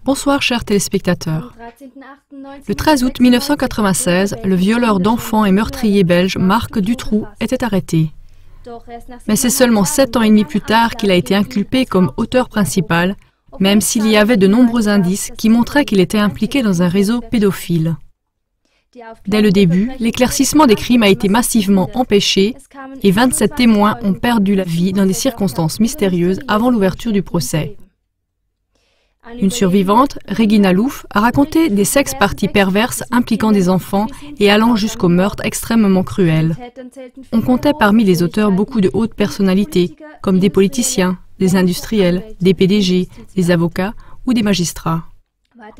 Bonsoir chers téléspectateurs. Le 13 août 1996, le violeur d'enfants et meurtrier belge Marc Dutroux était arrêté. Mais c'est seulement 7 ans et demi plus tard qu'il a été inculpé comme auteur principal, même s'il y avait de nombreux indices qui montraient qu'il était impliqué dans un réseau pédophile. Dès le début, l'éclaircissement des crimes a été massivement empêché et 27 témoins ont perdu la vie dans des circonstances mystérieuses avant l'ouverture du procès. Une survivante, Regina Louf, a raconté des sex-parties perverses impliquant des enfants et allant jusqu'au meurtre extrêmement cruel. On comptait parmi les auteurs beaucoup de hautes personnalités, comme des politiciens, des industriels, des PDG, des avocats ou des magistrats.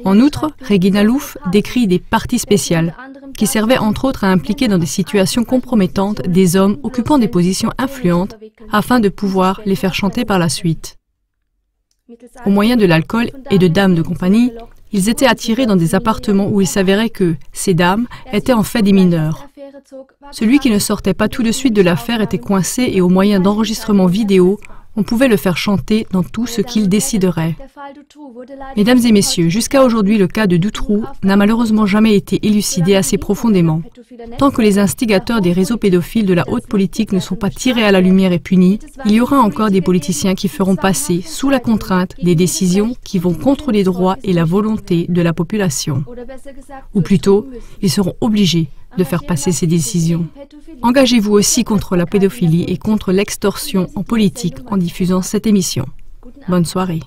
En outre, Regina Louf décrit des parties spéciales, qui servaient entre autres à impliquer dans des situations compromettantes des hommes occupant des positions influentes afin de pouvoir les faire chanter par la suite. Au moyen de l'alcool et de dames de compagnie, ils étaient attirés dans des appartements où il s'avérait que ces dames étaient en fait des mineurs. Celui qui ne sortait pas tout de suite de l'affaire était coincé et au moyen d'enregistrements vidéo, on pouvait le faire chanter dans tout ce qu'il déciderait. Mesdames et messieurs, jusqu'à aujourd'hui, le cas de Dutroux n'a malheureusement jamais été élucidé assez profondément. Tant que les instigateurs des réseaux pédophiles de la haute politique ne sont pas tirés à la lumière et punis, il y aura encore des politiciens qui feront passer, sous la contrainte, des décisions qui vont contre les droits et la volonté de la population. Ou plutôt, ils seront obligés de faire passer ces décisions. Engagez-vous aussi contre la pédophilie et contre l'extorsion en politique en diffusant cette émission. Bonne soirée.